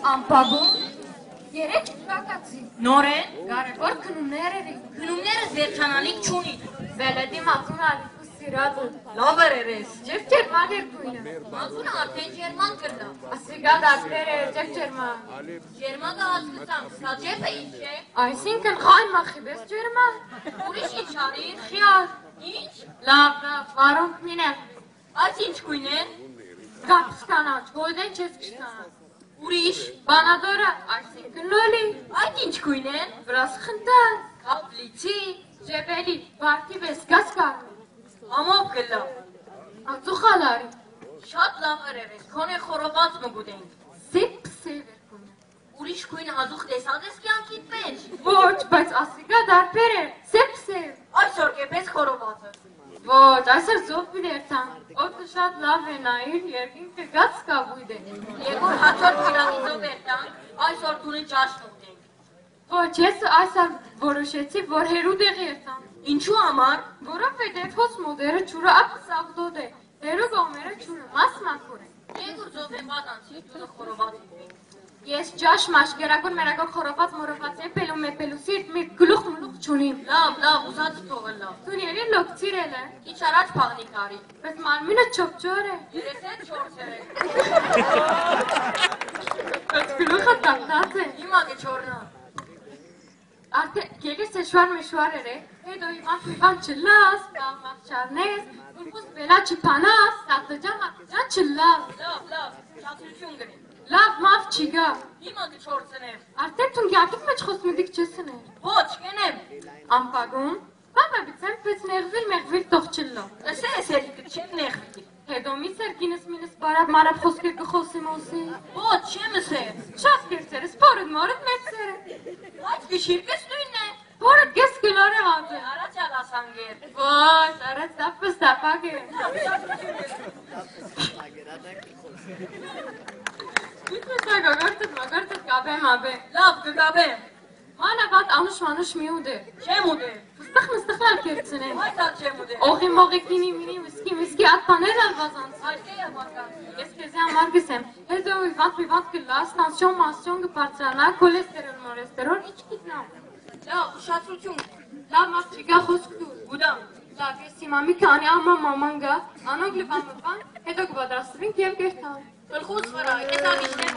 Ամպագում երեկ շակացի նոր են կարևոր քնումներ էին քնումները վերջանալիք չունին վելետի մազուն ալիքու սիրածը լավ երես ջև ջերման երկույնը մազունը արդեն ջերման կրնա ասիգա դասներ էր ջև ջերման ջերմանը ասկսամ սա ջև է ինչ է այսինքն խայն մախի բես ջերման ուրիշ ինչ արիր խիալ ինչ լավ վարոնք մինեն այս ինչ կույն են գապ կստանաչ գոյդեն չես կստանաչ Ուրիշ, բանադորը, այսինքն լոլի, այդ ինչ կույն են, վրաս խնդար, կապլիցի, ժեպելի, վարդի վես գազ կարմի, ամով գլա, ածուխալարի, շատ լավ հրև ես, կոնե խորոված մգուդենք, սեպ սևեր կույնը, ուրիշ կույն հազուխ տեսած ես կյանքիտ պեջ, ոչ, բայց ասիգա դարպեր էր, սեպ սև, այսօր կեպես խորովածը, ոչ, այսօր զով բիլերթան, օդը շատ լավ է նայիր, երկինքը գաց կավույդ է, երկուր հացոր կիրակիզով երտանք, այսօր տունի ճաշն ուտենք, ոչ, ես այսօր որոշեցի, որ հերու դեղ երտան, ինչու համար, որովհետև հոս մոդերը չուրը ակս ավլոդ է, հերու գոմերը չուրը մաս մակուր է, երկուր զով եմ բադանցի, տունը խորոված ուտենք, Ես ճաշ մաշ գերագոր մերագոր խորոված մորոված եպելու մեպելու սիրտ մի գլուխ մլուխ չունիմ։ Լավ, ուզած թողել լավ։ Դուն երի լոկցիր էլ է։ Ինչ առաջ փաղնի կարի։ Բայց մարմինը չոպչոր է։ Երեսեն չորսեր է։ Բայց գլուխը տակնած է։ Հիմա գե չորնա։ Արդե գելիս էշվար մեշվար էր է։ Հետո իմանք միվան չլաս, կաղմաղ չարնես, ուրխուս բելա չիպանաս, սատլջան չլավ։ Լավ, շացություն գրի։ Լավ, մավ չի գա։ Հիմա գչորցնեմ։ Արդեն տուն գյատիվ մեջ խոսմդիք չեսներ։ Ոչ, կենեմ։ Ամպագում, բաբաբիցեմ պեց նեղվիլ տող չլո։ Ասե ես երիկը չիք նեղվիլ։ Հետո մի սերկինս մինս բարավ մարավ խոսքեր կխոսի մոսի։ Ոչ, չեմ ասեր։ Շատ կերցերս, պորըդ մորըդ մեծեր է։ Այդ գիշիրկս նույնն է։ Պորըդ գես գլար է հազ է։ Առաջ ալ ասանգեր։ Ոչ, առաջ դապս դապակ է։ Գիտմեսա գագարտըտ կաբեմ աբե։ Լավ կգաբեմ։ Մանավատ անուշ մի ուդեր։ Չեմ ուդեր։ Վստախ մստխալ կերցնեմ։ Այդ ատ չեմ ուդեր։ Օղի մողի կինի մինի վիսկի ատպաներ ալվազանց։ Այդ է ամարգան։ Ես կեզի ամարգ եմ։ Հետո վիվանտ կլա, ստանսյոն մասյոն կպարծրանա, կոլեստերոլ մորեստերոլ, ինչ կիտնամ։ Լավ, ուշացություն։ Լավ մարդ չիգա խոսք դուր։ Ուդամ։ Լավ, ես իմամի կանի ամա մաման գա, անոնք լվան, հետո կբադրաստվինք և կերթան։ Գլխուս վրա, ես ագիշներ